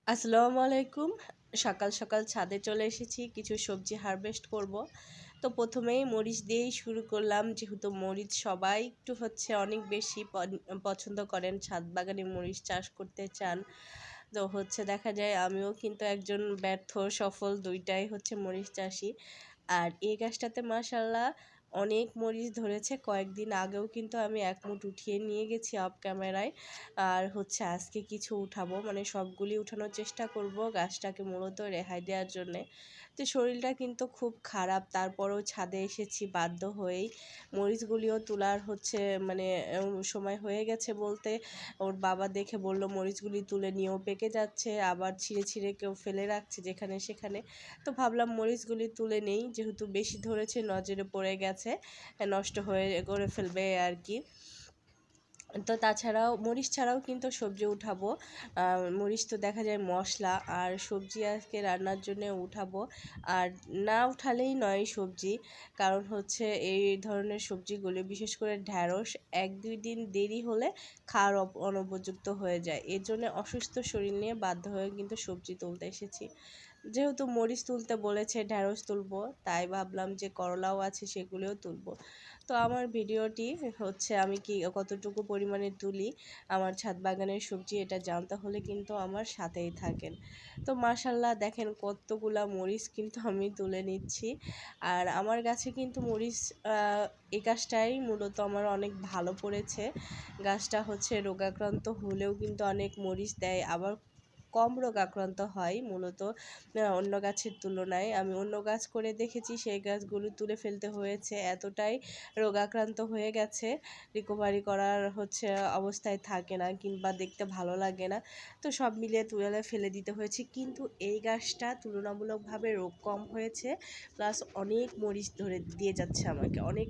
আসসালামু আলাইকুম। সকাল সকাল ছাদে চলে এসেছি, কিছু সবজি হারভেস্ট করব। তো প্রথমেই মরিচ দিয়েই শুরু করলাম, যেহেতু মরিচ সবাই একটু অনেক বেশি পছন্দ করেন, ছাদ বাগানে মরিচ চাষ করতে চান। তো দেখা যায় আমিও কিন্তু একজন ব্যর্থ সফল দুইটাই মরিচ চাষি। আর এই গাছটাতে মাশাল্লাহ অনেক মরিচ ধরেছে। কয়েকদিন আগেও কিন্তু আমি এক মুঠ উঠিয়ে নিয়ে গেছি অফ ক্যামেরায়। আর আজকে কিছু উঠাবো, মানে সবগুলি উঠানোর চেষ্টা করব গাছটাকে মূলত রেহাই দেওয়ার জন্যে। তো শরীরটা কিন্তু খুব খারাপ, তারপরেও ছাদে এসেছি বাধ্য হয়েই। মরিচগুলিও তোলার মানে সময় হয়ে গেছে বলতে ওর বাবা দেখে বলল মরিচগুলি তুলে নিয়েও পেকে যাচ্ছে, আবার ছিঁড়ে ছিঁড়ে কেউ ফেলে রাখছে যেখানে সেখানে। তো ভাবলাম মরিচগুলি তুলে নেই, যেহেতু বেশি ধরেছে নজরে পড়ে গেছে, নষ্ট হয়ে করে ফেলবে আর কি। তো তাছাড়াও মরিচ ছাড়াও কিন্তু সবজি উঠাবো। মরিচ তো দেখা যায় মশলা, আর সবজি আজকে রান্নার জন্য উঠাবো। আর না উঠালেই নয় সবজি, কারণ এই ধরনের সবজিগুলো বিশেষ করে ঢ্যাঁড়স 1-2 দিন দেরি হলে খাওয়ার অনুপযুক্ত হয়ে যায়। এর জন্য অসুস্থ শরীর নিয়ে বাধ্য হয়ে কিন্তু সবজি তুলতে এসেছি। যেহেতু মরিচ তুলতে বলেছে, ঢ্যাঁড়স তুলবো, তাই ভাবলাম যে করলাও আছে সেগুলোও তুলবো। তো আমার ভিডিওটি আমি কতটুকু পরিমাণে তুলি আমার ছাদ বাগানের সবজি, এটা জানতে হলে কিন্তু আমার সাথেই থাকেন। তো মাশাল্লাহ দেখেন কতগুলা মরিচ কিন্তু আমি তুলে নিচ্ছি। আর আমার গাছে কিন্তু মরিচ এই গাছটাই মূলত আমার অনেক ভালো পড়েছে। গাছটা রোগাক্রান্ত হলেও কিন্তু অনেক মরিচ দেয়, আবার কম রোগাক্রান্ত হয় মূলত অন্য গাছের তুলনায়। আমি অন্য গাছ করে দেখেছি, সেই গাছগুলো তুলে ফেলতে হয়েছে, এতটাই রোগাক্রান্ত হয়ে গেছে, রিকভারি করার অবস্থায় থাকে না, কিংবা দেখতে ভালো লাগে না। তো সব মিলিয়ে তুলে ফেলে দিতে হয়েছে, কিন্তু এই গাছটা তুলনামূলকভাবে রোগ কম হয়েছে, প্লাস অনেক মরিচ ধরে দিয়ে যাচ্ছে আমাকে, অনেক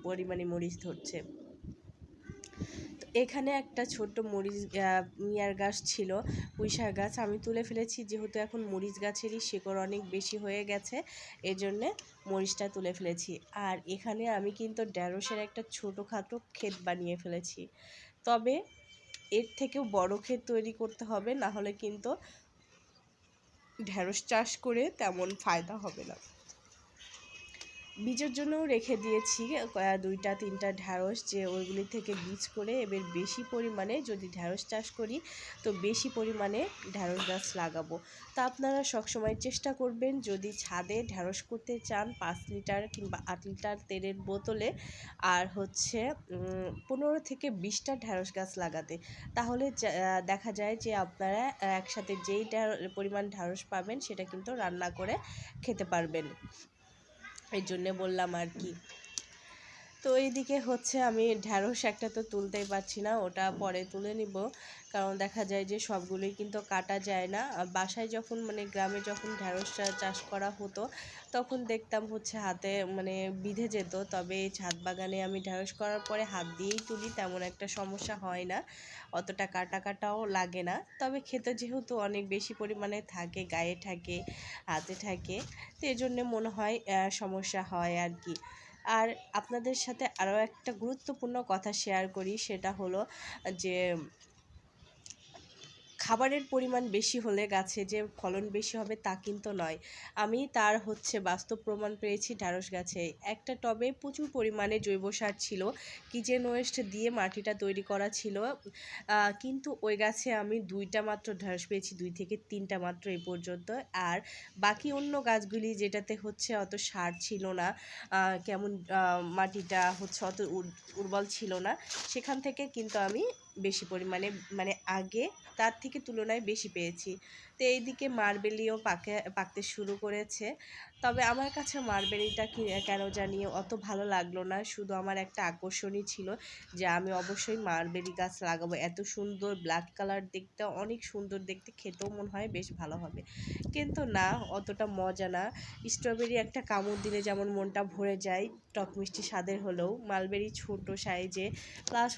পরিমাণে মরিচ ধরছে। এখানে একটা ছোট্ট মরিচ মিয়ার গাছ ছিল, পুঁইশাক গাছ, আমি তুলে ফেলেছি, যেহেতু এখন মরিচ গাছেরই শিকড় অনেক বেশি হয়ে গেছে, এজন্যে মরিচটা তুলে ফেলেছি। আর এখানে আমি কিন্তু ঢ্যাঁড়সের একটা ছোটোখাটো ক্ষেত বানিয়ে ফেলেছি, তবে এর থেকেও বড় ক্ষেত তৈরি করতে হবে, না হলে কিন্তু ঢ্যাঁড়স চাষ করে তেমন ফায়দা হবে না। বীজের জন্যও রেখে দিয়েছি 2-3টা ঢ্যাঁড়স, যে ওইগুলি থেকে বীজ করে এবার বেশি পরিমাণে যদি ঢ্যাঁড়স চাষ করি তো বেশি পরিমাণে ঢ্যাঁড়স গাছ লাগাবো। তা আপনারা সবসময় চেষ্টা করবেন, যদি ছাদে ঢ্যাঁড়স করতে চান 5 লিটার কিংবা 8 লিটার তেলের বোতলে আর 15 থেকে 20টা ঢ্যাঁড়স গাছ লাগাতে, তাহলে দেখা যায় যে আপনারা একসাথে যেই পরিমাণ ঢ্যাঁড়স পাবেন সেটা কিন্তু রান্না করে খেতে পারবেন। এই জন্যে বললাম আর কি। তো এইদিকে আমি ঢ্যাঁড়স একটা তো তুলতেই পারছি না, ওটা পরে তুলে নিব, কারণ দেখা যায় যে সবগুলোই কিন্তু কাটা যায় না। বাসায় যখন গ্রামে যখন ঢ্যাঁড়সটা চাষ করা হতো তখন দেখতাম হাতে বিঁধে যেত, তবে ছাদ বাগানে আমি ঢ্যাঁড়স করার পরে হাত দিয়েই তুলি, তেমন একটা সমস্যা হয় না, অতটা কাটাও লাগে না। তবে খেতে যেহেতু অনেক বেশি পরিমাণে থাকে, গায়ে থাকে, হাতে থাকে, তো এই জন্যে মনে হয় সমস্যা হয় আর কি। আর আপনাদের সাথে আরও একটা গুরুত্বপূর্ণ কথা শেয়ার করি, সেটা হলো যে খাবারের পরিমাণ বেশি হলে গাছে যে ফলন বেশি হবে তা কিন্তু নয়। আমি তার বাস্তব প্রমাণ পেয়েছি ঢ্যাঁড়স গাছে। একটা টবে প্রচুর পরিমাণে জৈব সার ছিল, কিচেন ওয়েস্ট দিয়ে মাটিটা তৈরি করা ছিল, কিন্তু ওই গাছে আমি 2টা মাত্র ঢ্যাঁড়স পেয়েছি, 2 থেকে 3টা মাত্র এই পর্যন্ত। আর বাকি অন্য গাছগুলি যেটাতে অত সার ছিল না, কেমন মাটিটা অত উর্বর ছিল না, সেখান থেকে কিন্তু আমি বেশি পরিমাণে আগে তার থেকে তুলনায় বেশি পেয়েছি। তো এইদিকে মারবেলিও পাকতে শুরু করেছে, তবে আমার কাছে মারবেলিটা কেন জানি অত ভালো লাগলো না, শুধু আমার একটা আকর্ষণই ছিল যে আমি অবশ্যই মারবেলি গাছ লাগাবো, এত সুন্দর ব্ল্যাক কালার দেখতে, অনেক সুন্দর দেখতে, খেতেও মনে হয় বেশ ভালো হবে, কিন্তু না, অতটা মজা না। স্ট্রবেরি একটা কামড় দিলে যেমন মনটা ভরে যায় টক মিষ্টি স্বাদের হলেও, মালবেরি ছোট সাইজে, প্লাস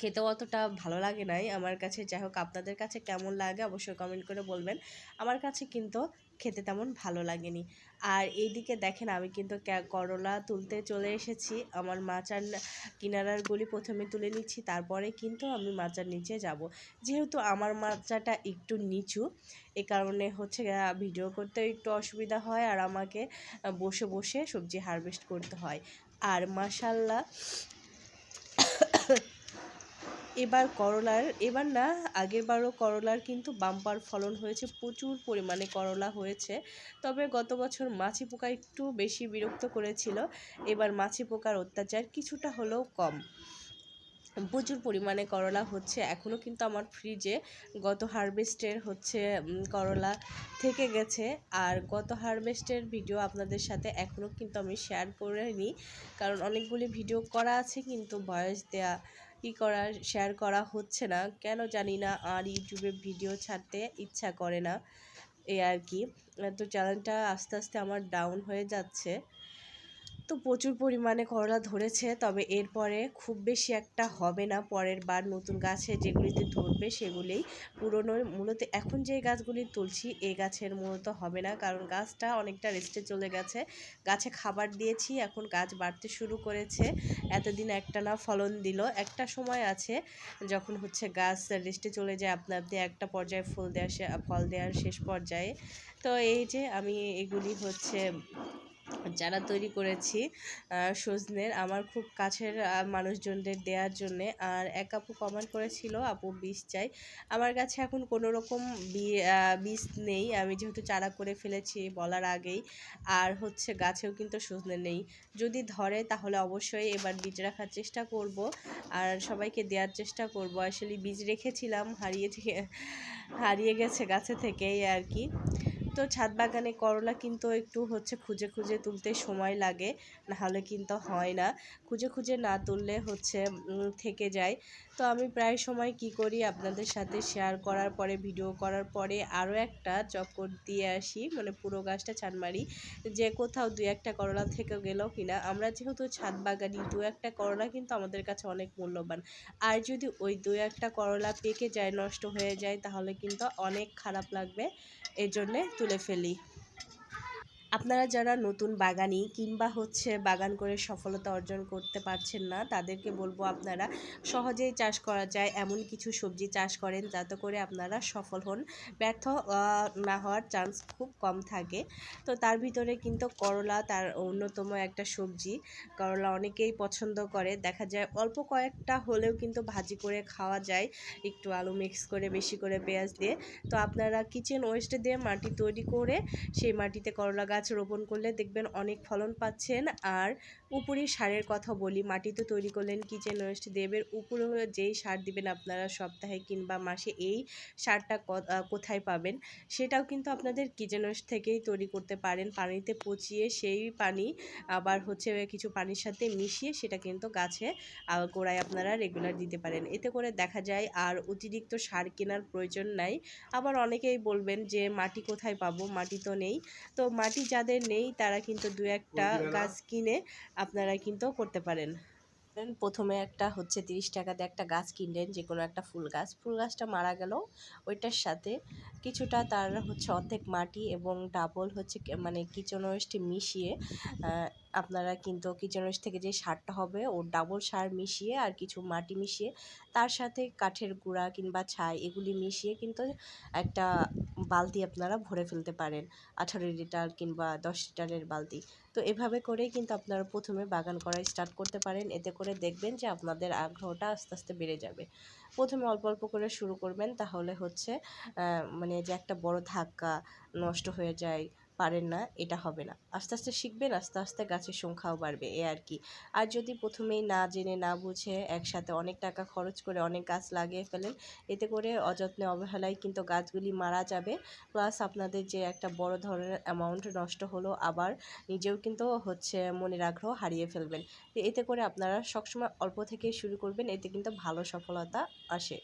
খেতেও অতটা ভালো লাগে নাই আমার কাছে। যাই হোক, আপনাদের কাছে কেমন লাগে অবশ্যই কমেন্ট করে বলবেন। আমার কাছে কিন্তু খেতে তেমন ভালো লাগেনি। আর এইদিকে দেখেন, আমি কিন্তু করলা তুলতে চলে এসেছি। আমার মাচার কিনারার গুলি প্রথমে তুলে নিচ্ছি, তারপরে কিন্তু আমি মাচার নিচে যাব। যেহেতু আমার মাচাটা একটু নিচু, এ কারণে হচ্ছে ভিডিও করতে একটু অসুবিধা হয়, আর আমাকে বসে বসে সবজি হারভেস্ট করতে হয়। আর মাশাল্লাহ, এবার না, আগের বারও করলার কিন্তু বাম্পার ফলন হয়েছে, প্রচুর পরিমাণে করলা হয়েছে। তবে গত বছর মাছি পোকা একটু বেশি বিরক্ত করেছিল, এবার মাছি পোকার অত্যাচার কিছুটা হলেও কম। প্রচুর পরিমাণে করলা হচ্ছে। এখনও কিন্তু আমার ফ্রিজে গত হারভেস্টের হচ্ছে করলা থেকে গেছে। আর গত হারভেস্টের ভিডিও আপনাদের সাথে এখনও কিন্তু আমি শেয়ার করিনি, কারণ অনেকগুলি ভিডিও করা আছে কিন্তু ভয়েস দেয়া শেয়ার করা হচ্ছে না, কেন জানি না। আর ইউটিউবে ভিডিও ছাড়তে ইচ্ছা করে না, এই আর কি। তো চ্যানেলটা আস্তে আস্তে আমার ডাউন হয়ে যাচ্ছে। তো প্রচুর পরিমাণে করলা ধরেছে, তবে এরপরে খুব বেশি একটা হবে না। পরের বার নতুন গাছে যেগুলিতে ধরবে সেগুলিই পুরনো, মূলত এখন যে গাছগুলি তুলছি এই গাছের মূলত হবে না, কারণ গাছটা অনেকটা রেস্টে চলে গেছে। গাছে খাবার দিয়েছি, এখন গাছ বাড়তে শুরু করেছে। এতদিন একটানা ফলন দিল, একটা সময় আছে যখন হচ্ছে গাছ রেস্টে চলে যায়, আপনা আপনি একটা পর্যায়ে ফল দেওয়ার শেষ পর্যায়ে। তো এই যে আমি এগুলি হচ্ছে চারা তৈরি করেছি সজনের, আমার খুব কাছের মানুষজনদের দেওয়ার জন্যে। আর এক আপু কমেন্ট করেছিল, আপু বীজ চাই। আমার কাছে এখন কোনো রকম বীজ নেই, আমি যেহেতু চারা করে ফেলেছি বলার আগেই। আর হচ্ছে গাছেও কিন্তু সজনে নেই, যদি ধরে তাহলে অবশ্যই এবার বীজ রাখার চেষ্টা করব আর সবাইকে দেওয়ার চেষ্টা করব। আসলে বীজ রেখেছিলাম, হারিয়ে গেছে গাছে থেকেই আর কি। তো ছাদ বাগানে করলা কিন্তু একটু হচ্ছে খুঁজে খুঁজে তুলতে সময় লাগে, নাহলে কিন্তু হয় না। খুঁজে খুঁজে না তুললে হচ্ছে থেকে যায়। তো আমি প্রায় সময় কি করি আপনাদের সাথে শেয়ার করার পরে, ভিডিও করার পরে আরও একটা চক্কর দিয়ে আসি, মানে পুরো গাছটা ছান মারি, যে কোথাও দু একটা করলা থেকে গেল কিনা। আমরা যেহেতু ছাদ বাগানি, দু একটা করলা কিন্তু আমাদের কাছে অনেক মূল্যবান। আর যদি ওই দু একটা করলা পেকে যায়, নষ্ট হয়ে যায়, তাহলে কিন্তু অনেক খারাপ লাগবে, এই জন্যে তুলে ফেলি। আপনারা যারা নতুন বাগানি কিংবা হচ্ছে বাগান করে সফলতা অর্জন করতে পারছেন না, তাদেরকে বলবো আপনারা সহজেই চাষ করা যায় এমন কিছু সবজি চাষ করেন, যাতে করে আপনারা সফল হন। ব্যর্থ না হওয়ার চান্স খুব কম থাকে। তো তার ভিতরে কিন্তু করলা তার অন্যতম একটা সবজি। করলা অনেকেই পছন্দ করে, দেখা যায় অল্প কয়েকটা হলেও কিন্তু ভাজি করে খাওয়া যায়, একটু আলু মিক্স করে, বেশি করে পেঁয়াজ দিয়ে। তো আপনারা কিচেন ওয়েস্ট দিয়ে মাটি তৈরি করে সেই মাটিতে করলা গাছ রোপণ করলে দেখবেন অনেক ফলন পাচ্ছেন। আর উপরি সারের কথা বলি, মাটিতে তৈরি করলেন কিচেন ওয়েস্ট দেবের উপরে যেই সার দিবেন আপনারা সপ্তাহে কিংবা মাসে, এই সারটা কোথায় পাবেন সেটাও কিন্তু আপনাদের কিচেন ওয়েস্ট থেকেই তৈরি করতে পারেন। পানিতে পচিয়ে সেই পানি আবার হচ্ছে কিছু পানির সাথে মিশিয়ে সেটা কিন্তু গাছে গোড়ায় আপনারা রেগুলার দিতে পারেন। এতে করে দেখা যায় আর অতিরিক্ত সার কেনার প্রয়োজন নাই। আবার অনেকেই বলবেন যে মাটি কোথায় পাবো, মাটি তো নেই। তো মাটি যাদের নেই তারা কিন্তু দু একটা গাছ কিনে আপনারা কিন্তু করতে পারেন। প্রথমে একটা হচ্ছে 30 টাকা দিয়ে একটা গাছ কিনলেন, যে কোনো একটা ফুল গাছটা মারা গেল, ওইটার সাথে কিছুটা তার হচ্ছে অর্ধেক মাটি এবং ডাবল হচ্ছে মানে কিচেন ওয়েস্ট মিশিয়ে আপনারা কিন্তু কিচেন ওয়েস্ট থেকে যে সারটা হবে ওর ডাবল সার মিশিয়ে আর কিছু মাটি মিশিয়ে তার সাথে কাঠের গুঁড়া কিংবা ছাই এগুলি মিশিয়ে কিন্তু একটা বালতি আপনারা ভরে ফেলতে পারেন, 18 লিটার কিংবা 10 লিটারের বালতি। তো এভাবে করেই কিন্তু আপনারা প্রথমে বাগান করা স্টার্ট করতে পারেন। এতে করে দেখবেন যে আপনাদের আগ্রহটা আস্তে আস্তে বেড়ে যাবে। প্রথমে অল্প অল্প করে শুরু করবেন, তাহলে হচ্ছে মানে যে একটা বড় ধাক্কা, নষ্ট হয়ে যায়, পারেন না, এটা হবে না। আস্তে আস্তে শিখবেন, আস্তে আস্তে গাছের সংখ্যাও বাড়বে, এ আর কি। আর যদি প্রথমেই না জেনে না বুঝে একসাথে অনেক টাকা খরচ করে অনেক গাছ লাগিয়ে ফেলেন, এতে করে অযত্নে অবহেলায় কিন্তু গাছগুলি মারা যাবে। প্লাস আপনাদের যে একটা বড় ধরনের অ্যামাউন্ট নষ্ট হলো, আবার নিজেও কিন্তু হচ্ছে মনের আগ্রহ হারিয়ে ফেলবেন। এতে করে আপনারা সবসময় অল্প থেকে শুরু করবেন, এতে কিন্তু ভালো সফলতা আসে।